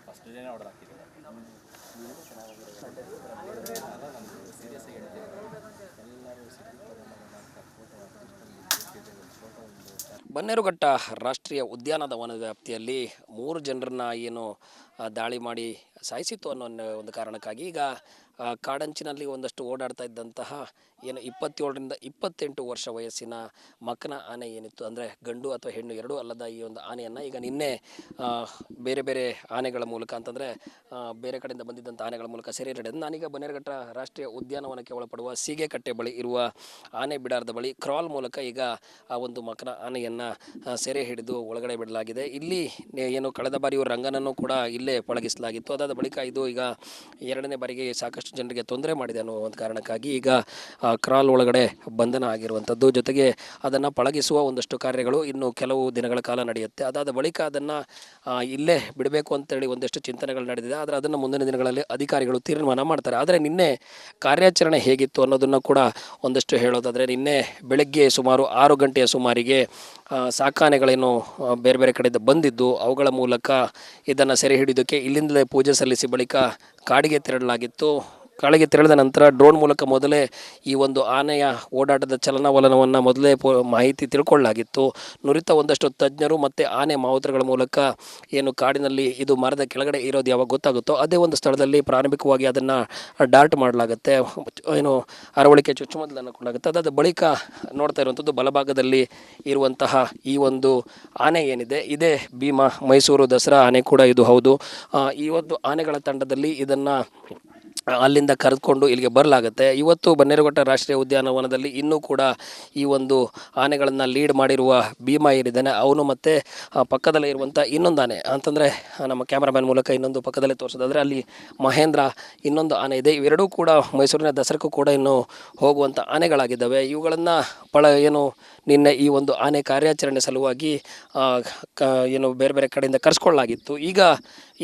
First ಡೇನೇ order ಹಾಕಿದ್ದೀವಿ. Serious ಆಗಿ ಹೇಳ್ತೀವಿ, ಎಲ್ಲರೂ ಬನ್ನೇರುಘಟ್ಟ ರಾಷ್ಟ್ರೀಯ ಉದ್ಯಾನದ ವ್ಯಾಪ್ತಿಯಲ್ಲಿ 3 ಜನರನ್ನ ಏನು ದಾಳಿ ಮಾಡಿ ಸಾಯಿಸಿತ್ತು ಅನ್ನೋ ಒಂದು ಕಾರಣಕ್ಕಾಗಿ ಈಗ ಕಾಡಂಚಿನಲ್ಲಿ ಒಂದಷ್ಟು ಓಡಾಡ್ತಾ ಇದ್ದಂತಹ ಏನು 27ರಿಂದ 28 ವರ್ಷ ವಯಸ್ಸಿನ ಮಕ್ಕನ ಆನೆ ಏನಿತ್ತು, ಅಂದರೆ ಗಂಡು ಅಥವಾ ಹೆಣ್ಣು ಎರಡೂ ಅಲ್ಲದ ಈ ಒಂದು ಆನೆಯನ್ನು ಈಗ ನಿನ್ನೆ ಬೇರೆ ಬೇರೆ ಆನೆಗಳ ಮೂಲಕ ಅಂತಂದರೆ ಬೇರೆ ಕಡೆಯಿಂದ ಬಂದಿದ್ದಂಥ ಆನೆಗಳ ಮೂಲಕ ಸೆರೆ ಹಿಡಿದು ನಾನೀಗ ಬನ್ನೇರುಘಟ್ಟ ರಾಷ್ಟ್ರೀಯ ಉದ್ಯಾನವನಕ್ಕೆ ಒಳಪಡುವ ಸೀಗೆಕಟ್ಟೆ ಬಳಿ ಇರುವ ಆನೆ ಬಿಡಾರದ ಬಳಿ ಕ್ರಾಲ್ ಮೂಲಕ ಈಗ ಆ ಒಂದು ಮಕ್ಕನ ಆನೆಯನ್ನು ಸೆರೆ ಹಿಡಿದು ಒಳಗಡೆ ಬಿಡಲಾಗಿದೆ. ಇಲ್ಲಿ ಏನು ಕಳೆದ ಬಾರಿ ಇವರು ರಂಗನನ್ನು ಕೂಡ ಇಲ್ಲೇ ಪಳಗಿಸಲಾಗಿತ್ತು. ಅದಾದ ಬಳಿಕ ಇದು ಈಗ 2ನೇ ಬಾರಿಗೆ ಸಾಕಷ್ಟು ಜನರಿಗೆ ತೊಂದರೆ ಮಾಡಿದೆ ಅನ್ನೋ ಒಂದು ಕಾರಣಕ್ಕಾಗಿ ಈಗ ಕ್ರಾಲ್ ಒಳಗಡೆ ಬಂಧನ ಆಗಿರುವಂಥದ್ದು. ಜೊತೆಗೆ ಅದನ್ನು ಪಳಗಿಸುವ ಒಂದಷ್ಟು ಕಾರ್ಯಗಳು ಇನ್ನು ಕೆಲವು ದಿನಗಳ ಕಾಲ ನಡೆಯುತ್ತೆ. ಅದಾದ ಬಳಿಕ ಅದನ್ನು ಇಲ್ಲೇ ಬಿಡಬೇಕು ಅಂತೇಳಿ ಒಂದಷ್ಟು ಚಿಂತನೆಗಳು ನಡೆದಿದೆ. ಆದರೆ ಅದನ್ನು ಮುಂದಿನ ದಿನಗಳಲ್ಲಿ ಅಧಿಕಾರಿಗಳು ತೀರ್ಮಾನ ಮಾಡ್ತಾರೆ. ಆದರೆ ನಿನ್ನೆ ಕಾರ್ಯಾಚರಣೆ ಹೇಗಿತ್ತು ಅನ್ನೋದನ್ನು ಕೂಡ ಒಂದಷ್ಟು ಹೇಳೋದಾದರೆ, ನಿನ್ನೆ ಬೆಳಗ್ಗೆ ಸುಮಾರು 6 ಗಂಟೆಯ ಸುಮಾರಿಗೆ ಸಾಕಾನೆಗಳೇನು ಬೇರೆ ಬೇರೆ ಕಡೆಯಿಂದ ಬಂದಿದ್ದು ಅವುಗಳ ಮೂಲಕ ಇದನ್ನು ಸೆರೆ ಹಿಡಿಯೋದಕ್ಕೆ ಇಲ್ಲಿಂದಲೇ ಪೂಜೆ ಸಲ್ಲಿಸಿ ಬಳಿಕ ಕಾಡಿಗೆ ತೆರಳಲಾಗಿತ್ತು. ಕಾಡಿಗೆ ತೆರಳಿದ ನಂತರ ಡ್ರೋನ್ ಮೂಲಕ ಮೊದಲೇ ಈ ಒಂದು ಆನೆಯ ಓಡಾಟದ ಚಲನವಲನವನ್ನು ಮೊದಲೇ ಮಾಹಿತಿ ತಿಳ್ಕೊಳ್ಳಲಾಗಿತ್ತು. ನುರಿತ ಒಂದಷ್ಟು ತಜ್ಞರು ಮತ್ತು ಆನೆ ಮಾವುತರುಗಳ ಮೂಲಕ ಏನು ಕಾಡಿನಲ್ಲಿ ಇದು ಮರದ ಕೆಳಗಡೆ ಇರೋದು ಯಾವಾಗ ಗೊತ್ತಾಗುತ್ತೋ ಅದೇ ಒಂದು ಸ್ಥಳದಲ್ಲಿ ಪ್ರಾರಂಭಿಕವಾಗಿ ಅದನ್ನು ಡಾರ್ಟ್ ಮಾಡಲಾಗುತ್ತೆ, ಏನು ಅರವಳಿಕೆ ಚುಚ್ಚುಮದ್ದಲನ್ನು ಕೊಂಡಾಗುತ್ತೆ. ಅದಾದ ಬಳಿಕ ನೋಡ್ತಾ ಇರುವಂಥದ್ದು ಬಲಭಾಗದಲ್ಲಿ ಇರುವಂತಹ ಈ ಒಂದು ಆನೆ ಏನಿದೆ ಇದೇ ಭೀಮಾ ಮೈಸೂರು ದಸರಾ ಆನೆ ಕೂಡ ಇದು ಹೌದು. ಈ ಒಂದು ಆನೆಗಳ ತಂಡದಲ್ಲಿ ಇದನ್ನು ಅಲ್ಲಿಂದ ಕರೆದುಕೊಂಡು ಇಲ್ಲಿಗೆ ಬರಲಾಗುತ್ತೆ. ಇವತ್ತು ಬನ್ನೇರುಘಟ್ಟ ರಾಷ್ಟ್ರೀಯ ಉದ್ಯಾನವನದಲ್ಲಿ ಇನ್ನೂ ಕೂಡ ಈ ಒಂದು ಆನೆಗಳನ್ನು ಲೀಡ್ ಮಾಡಿರುವ ಭೀಮಾ ಏನಿದ್ದಾನೆ ಅವನು ಮತ್ತು ಪಕ್ಕದಲ್ಲೇ ಇರುವಂಥ ಇನ್ನೊಂದು ಆನೆ ಅಂತಂದರೆ ನಮ್ಮ ಕ್ಯಾಮ್ರಾಮ್ಯಾನ್ ಮೂಲಕ ಇನ್ನೊಂದು ಪಕ್ಕದಲ್ಲೇ ತೋರಿಸೋದಾದರೆ ಅಲ್ಲಿ ಮಹೇಂದ್ರ ಇನ್ನೊಂದು ಆನೆ ಇದೆ. ಇವೆರಡೂ ಕೂಡ ಮೈಸೂರಿನ ದಸರಾಕ್ಕೂ ಕೂಡ ಇನ್ನೂ ಹೋಗುವಂಥ ಆನೆಗಳಾಗಿದ್ದಾವೆ. ಇವುಗಳನ್ನು ಏನು ನಿನ್ನೆ ಈ ಒಂದು ಆನೆ ಕಾರ್ಯಾಚರಣೆ ಸಲುವಾಗಿ ಏನು ಬೇರೆ ಬೇರೆ ಕಡೆಯಿಂದ ಕರೆಸ್ಕೊಳ್ಳಲಾಗಿತ್ತು. ಈಗ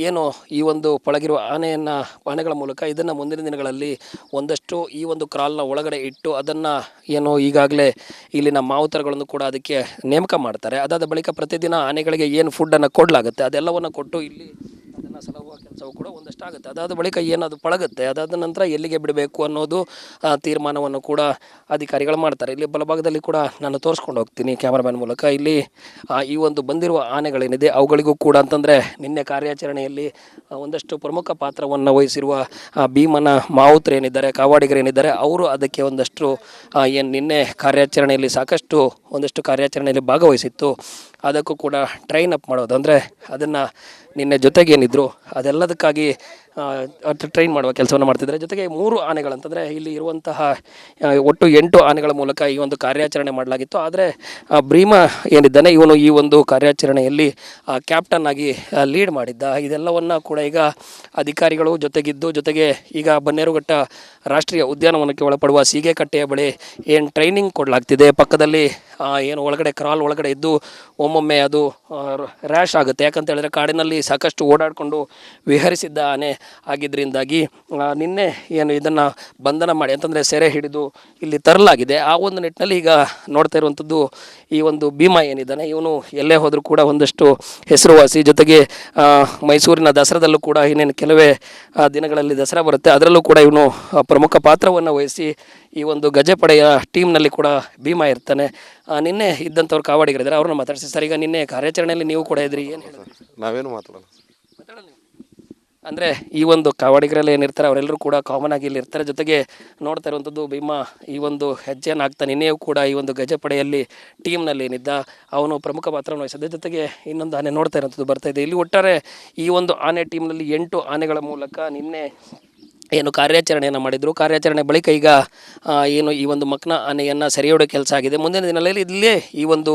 ಏನು ಈ ಒಂದು ಪಳಗಿರುವ ಆನೆಗಳ ಮೂಲಕ ಇದನ್ನು ಮುಂದಿನ ದಿನಗಳಲ್ಲಿ ಒಂದಷ್ಟು ಈ ಒಂದು ಕ್ರಾಲ್ನ ಒಳಗಡೆ ಇಟ್ಟು ಅದನ್ನು ಏನು ಈಗಾಗಲೇ ಇಲ್ಲಿನ ಮಾವುತರುಗಳನ್ನು ಕೂಡ ಅದಕ್ಕೆ ನೇಮಕ ಮಾಡ್ತಾರೆ. ಅದಾದ ಬಳಿಕ ಪ್ರತಿದಿನ ಆನೆಗಳಿಗೆ ಏನು ಫುಡ್ಡನ್ನು ಕೊಡಲಾಗುತ್ತೆ ಅದೆಲ್ಲವನ್ನು ಕೊಟ್ಟು ಇಲ್ಲಿ ಅದನ್ನು ಸಲಹುವ ಕೆಲಸವೂ ಕೂಡ ಒಂದಷ್ಟು ಆಗುತ್ತೆ. ಅದಾದ ಬಳಿಕ ಏನದು ಪಳಗುತ್ತೆ, ಅದಾದ ನಂತರ ಎಲ್ಲಿಗೆ ಬಿಡಬೇಕು ಅನ್ನೋದು ತೀರ್ಮಾನವನ್ನು ಕೂಡ ಅಧಿಕಾರಿಗಳು ಮಾಡ್ತಾರೆ. ಇಲ್ಲಿ ಬಲಭಾಗದಲ್ಲಿ ಕೂಡ ನಾನು ತೋರಿಸ್ಕೊಂಡು ಹೋಗ್ತೀನಿ ಕ್ಯಾಮ್ರಾಮ್ಯಾನ್ ಮೂಲಕ. ಇಲ್ಲಿ ಈ ಒಂದು ಬಂದಿರುವ ಆನೆಗಳೇನಿದೆ ಅವುಗಳಿಗೂ ಕೂಡ ಅಂತಂದರೆ ನಿನ್ನೆ ಕಾರ್ಯಾಚರಣೆಯಲ್ಲಿ ಒಂದಷ್ಟು ಪ್ರಮುಖ ಪಾತ್ರವನ್ನು ವಹಿಸಿರುವ ಭೀಮನ ಮಾವುತರೇನಿದ್ದಾರೆ, ಕಾವಾಡಿಗರೇನಿದ್ದಾರೆ ಅವರು ಅದಕ್ಕೆ ಒಂದಷ್ಟು ಏನು ನಿನ್ನೆ ಕಾರ್ಯಾಚರಣೆಯಲ್ಲಿ ಸಾಕಷ್ಟು ಒಂದಷ್ಟು ಕಾರ್ಯಾಚರಣೆಯಲ್ಲಿ ಭಾಗವಹಿಸಿತ್ತು. ಅದಕ್ಕೂ ಕೂಡ ಟ್ರೈನ್ ಅಪ್ ಮಾಡೋದು ಅಂದರೆ ಅದನ್ನು ನಿನ್ನೆ ಜೊತೆಗೇನಿದ್ರು ಅದೆಲ್ಲದಕ್ಕಾಗಿ ಟ್ರೈನ್ ಮಾಡುವ ಕೆಲಸವನ್ನು ಮಾಡ್ತಿದ್ದಾರೆ. ಜೊತೆಗೆ 3 ಆನೆಗಳಂತಂದರೆ ಇಲ್ಲಿ ಇರುವಂತಹ ಒಟ್ಟು 8 ಆನೆಗಳ ಮೂಲಕ ಈ ಒಂದು ಕಾರ್ಯಾಚರಣೆ ಮಾಡಲಾಗಿತ್ತು. ಆದರೆ ಭೀಮಾ ಏನಿದ್ದಾನೆ ಇವನು ಈ ಒಂದು ಕಾರ್ಯಾಚರಣೆಯಲ್ಲಿ ಕ್ಯಾಪ್ಟನ್ ಆಗಿ ಲೀಡ್ ಮಾಡಿದ್ದ. ಇದೆಲ್ಲವನ್ನು ಕೂಡ ಈಗ ಅಧಿಕಾರಿಗಳು ಜೊತೆಗೆ ಈಗ ಬನ್ನೇರುಘಟ್ಟ ರಾಷ್ಟ್ರೀಯ ಉದ್ಯಾನವನಕ್ಕೆ ಒಳಪಡುವ ಸೀಗೆಕಟ್ಟೆಯ ಬಳಿ ಏನು ಟ್ರೈನಿಂಗ್ ಕೊಡಲಾಗ್ತಿದೆ. ಪಕ್ಕದಲ್ಲಿ ಏನು ಒಳಗಡೆ ಕ್ರಾಲ್ ಒಳಗಡೆ ಇದ್ದು ಒಮ್ಮೊಮ್ಮೆ ಅದು ರ್ಯಾಶ್ ಆಗುತ್ತೆ. ಯಾಕಂತ ಹೇಳಿದ್ರೆ ಕಾಡಿನಲ್ಲಿ ಸಾಕಷ್ಟು ಓಡಾಡಿಕೊಂಡು ವಿಹರಿಸಿದ್ದ ಆನೆ ಆಗಿದ್ದರಿಂದಾಗಿ ನಿನ್ನೆ ಏನು ಇದನ್ನು ಬಂಧನ ಮಾಡಿ ಅಂತಂದರೆ ಸೆರೆ ಹಿಡಿದು ಇಲ್ಲಿ ತರಲಾಗಿದೆ. ಆ ಒಂದು ನಿಟ್ಟಿನಲ್ಲಿ ಈಗ ನೋಡ್ತಾ ಇರುವಂಥದ್ದು ಈ ಒಂದು ಭೀಮಾ ಏನಿದ್ದಾನೆ ಇವನು ಎಲ್ಲೇ ಹೋದರೂ ಕೂಡ ಒಂದಷ್ಟು ಹೆಸರುವಾಸಿ. ಜೊತೆಗೆ ಮೈಸೂರಿನ ದಸರಾದಲ್ಲೂ ಕೂಡ ಇನ್ನೇನು ಕೆಲವೇ ದಿನಗಳಲ್ಲಿ ದಸರಾ ಬರುತ್ತೆ, ಅದರಲ್ಲೂ ಕೂಡ ಇವನು ಪ್ರಮುಖ ಪಾತ್ರವನ್ನು ವಹಿಸಿ ಈ ಒಂದು ಗಜಪಡೆಯ ಟೀಮ್ನಲ್ಲಿ ಕೂಡ ಭೀಮಾ ಇರ್ತಾನೆ. ನಿನ್ನೆ ಇದ್ದಂಥವ್ರು ಕಾವಾಡಿಗರಿದ್ದಾರೆ, ಅವ್ರನ್ನ ಮಾತಾಡಿಸಿ. ಸರ್, ಈಗ ನಿನ್ನೆ ಕಾರ್ಯಾಚರಣೆಯಲ್ಲಿ ನೀವು ಕೂಡ ಇದ್ರಿ, ಏನು ಹೇಳಿದ್ರಿ? ನಾವೇನು ಮಾತಾಡೋಣ ಅಂದರೆ ಈ ಒಂದು ಕಾವಾಡಿಗರಲ್ಲಿ ಏನಿರ್ತಾರೆ ಅವರೆಲ್ಲರೂ ಕೂಡ ಕಾಮನ್ ಆಗಿ ಇಲ್ಲಿ ಇರ್ತಾರೆ. ಜೊತೆಗೆ ನೋಡ್ತಾ ಇರುವಂಥದ್ದು ಭೀಮಾ ಈ ಒಂದು ಹೆಜ್ಜೆಯನ್ನು ಹಾಕ್ತಾ ನಿನ್ನೆಯೂ ಕೂಡ ಈ ಒಂದು ಗಜಪಡೆಯಲ್ಲಿ ಟೀಮ್ನಲ್ಲಿ ಏನಿದ್ದ ಅವನು ಪ್ರಮುಖ ಪಾತ್ರವನ್ನು ವಹಿಸಿದ್ದ. ಜೊತೆಗೆ ಇನ್ನೊಂದು ಆನೆ ನೋಡ್ತಾ ಇರುವಂಥದ್ದು ಬರ್ತಾ ಇದೆ. ಇಲ್ಲಿ ಒಟ್ಟಾರೆ ಈ ಒಂದು ಆನೆ ಟೀಮ್ನಲ್ಲಿ 8 ಆನೆಗಳ ಮೂಲಕ ನಿನ್ನೆ ಏನು ಕಾರ್ಯಾಚರಣೆಯನ್ನು ಮಾಡಿದರು. ಕಾರ್ಯಾಚರಣೆ ಬಳಿಕ ಈಗ ಏನು ಈ ಒಂದು ಮಕ್ನ ಆನೆಯನ್ನು ಸೆರೆ ಹಿಡಿಯೋ ಕೆಲಸ ಆಗಿದೆ. ಮುಂದಿನ ದಿನಗಳಲ್ಲಿ ಇಲ್ಲೇ ಈ ಒಂದು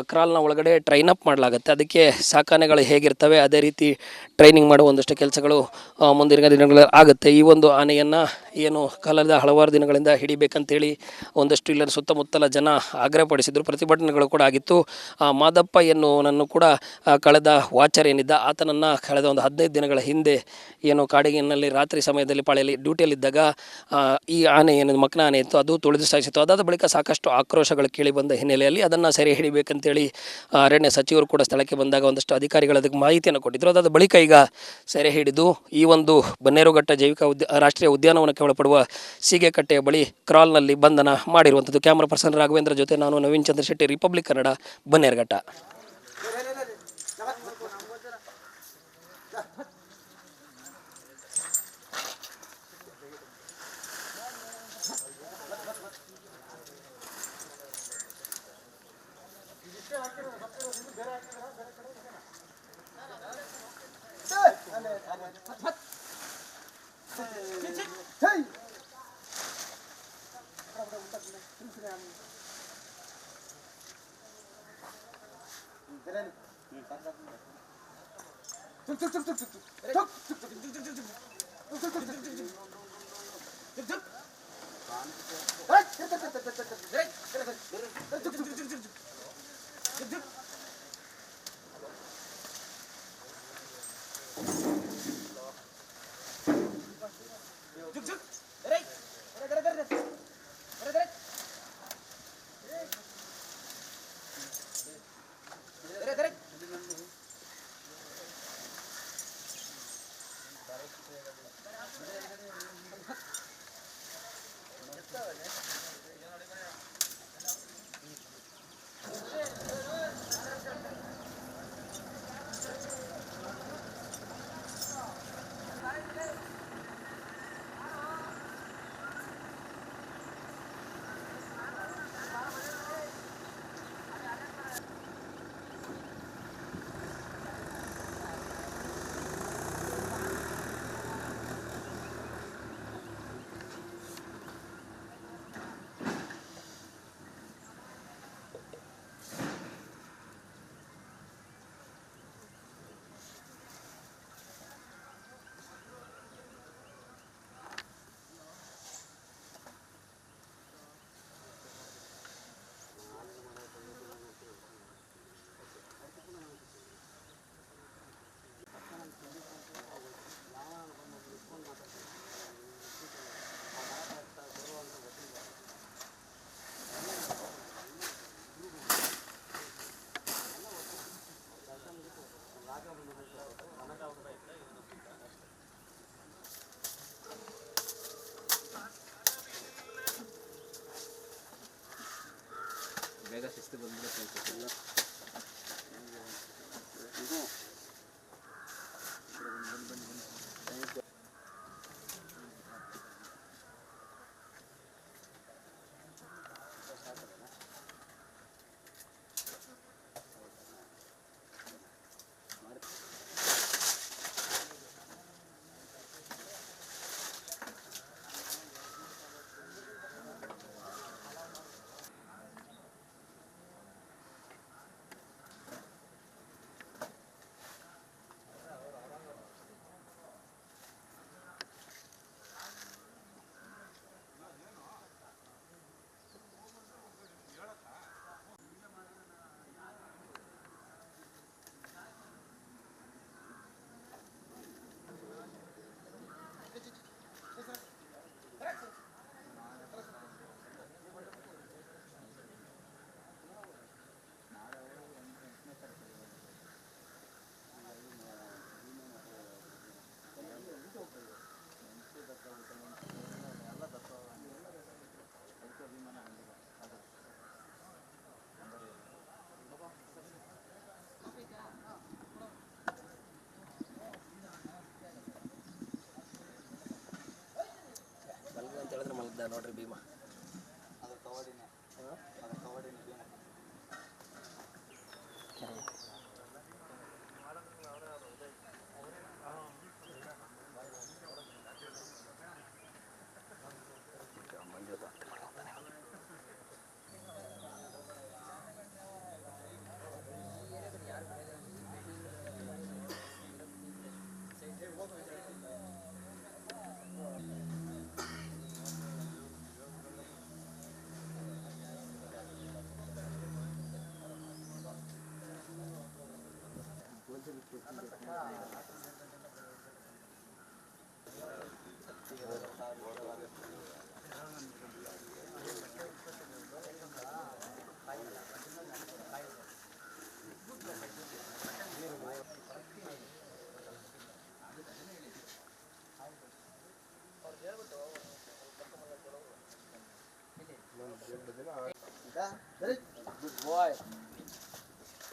ಕ್ರಾಲ್ನ ಒಳಗಡೆ ಟ್ರೈನ್ ಅಪ್ ಮಾಡಲಾಗುತ್ತೆ. ಅದಕ್ಕೆ ಸಾಕಾನೆಗಳು ಹೇಗಿರ್ತವೆ ಅದೇ ರೀತಿ ಟ್ರೈನಿಂಗ್ ಮಾಡುವ ಒಂದಷ್ಟು ಕೆಲಸಗಳು ಮುಂದಿನ ದಿನಗಳಲ್ಲಿ ಆಗುತ್ತೆ. ಈ ಒಂದು ಆನೆಯನ್ನು ಏನು ಕಳೆದ ಹಲವಾರು ದಿನಗಳಿಂದ ಹಿಡಿಬೇಕಂತೇಳಿ ಒಂದಷ್ಟು ಇಲ್ಲಿನ ಸುತ್ತಮುತ್ತಲ ಜನ ಆಗ್ರಹಪಡಿಸಿದರು. ಪ್ರತಿಭಟನೆಗಳು ಕೂಡ ಆಗಿತ್ತು. ಮಾದಪ್ಪ ಎನ್ನುವನನ್ನು ಕೂಡ ಕಳೆದ ವಾಚರ್ ಏನಿದ್ದ ಆತನನ್ನು ಕಳೆದ ಒಂದು 15 ದಿನಗಳ ಹಿಂದೆ ಏನು ಕಾಡಿನಲ್ಲಿ ರಾತ್ರಿ ಸಮಯದಲ್ಲಿ ಪಾಳಿಯಲ್ಲಿ ಡ್ಯೂಟಿಯಲ್ಲಿದ್ದಾಗ ಈ ಆನೆ ಏನು ಮಕ್ನ ಆನೆ ಇತ್ತು ಅದು ತುಳಿದು ಸಾಯಿಸಿತ್ತು. ಅದಾದ ಬಳಿಕ ಸಾಕಷ್ಟು ಆಕ್ರೋಶಗಳು ಕೇಳಿ ಬಂದ ಹಿನ್ನೆಲೆಯಲ್ಲಿ ಅದನ್ನು ಸೆರೆ ಹಿಡಿಬೇಕಂತೇಳಿ ಅರಣ್ಯ ಸಚಿವರು ಕೂಡ ಸ್ಥಳಕ್ಕೆ ಬಂದಾಗ ಒಂದಷ್ಟು ಅಧಿಕಾರಿಗಳು ಅದಕ್ಕೆ ಮಾಹಿತಿಯನ್ನು ಕೊಟ್ಟಿದ್ದರು. ಅದಾದ ಬಳಿಕ ಈಗ ಸೆರೆ ಹಿಡಿದು ಈ ಒಂದು ಬನ್ನೇರುಘಟ್ಟ ಜೈವಿಕ ರಾಷ್ಟ್ರೀಯ ಉದ್ಯಾನವನಕ್ಕೆ ಒಳಪಡುವ ಸೀಗೆಕಟ್ಟೆಯ ಬಳಿ ಕ್ರಾಲ್ನಲ್ಲಿ ಬಂಧನ ಮಾಡಿರುವಂಥದ್ದು. ಕ್ಯಾಮ್ರಾ ಪರ್ಸನ್ ರಾಘವೇಂದ್ರ ಜೊತೆ ನಾನು ನವೀನ್ ಚಂದ್ರ ಶೆಟ್ಟಿ, ರಿಪಬ್ಲಿಕ್ ಕನ್ನಡ, ಬನ್ನೇರುಘಟ್ಟ. ಬೇಗ ಶಿಸ್ತು ಬಂದ್ಬಿಡುತ್ತೆ. ನೋಡ್ರಿ ಭೀಮಾ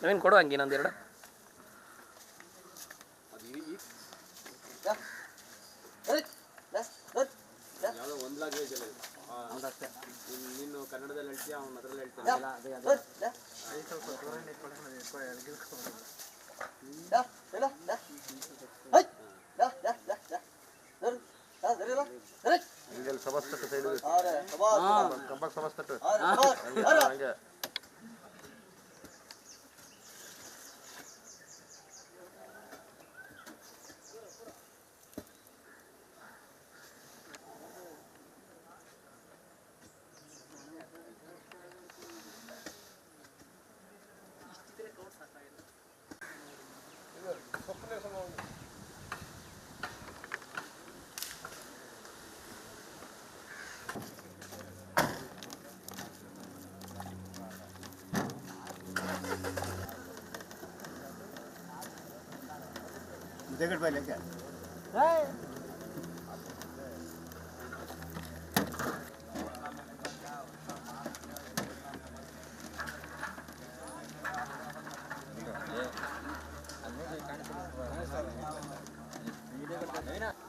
ನವೀನ್ ಕೊಡು ಹಂಗೆ ಇನ್ನೊಂದೆರಡು. ನೀನು ಕನ್ನಡದಲ್ಲಿ ಹೇಳ್ತೀಯ, ಅವನು ಅದರಲ್ಲಿ ಹೇಳ್ತಾನೆ. ಸಮಸ್ತಟ್ಟು ಸೈಡ್ ಕಂಬಕ್ಕೆ ಸಮಸ್ತಟ್ಟು ಹಂಗೆ देखट भाई लेके ವಿಡಿಯೋ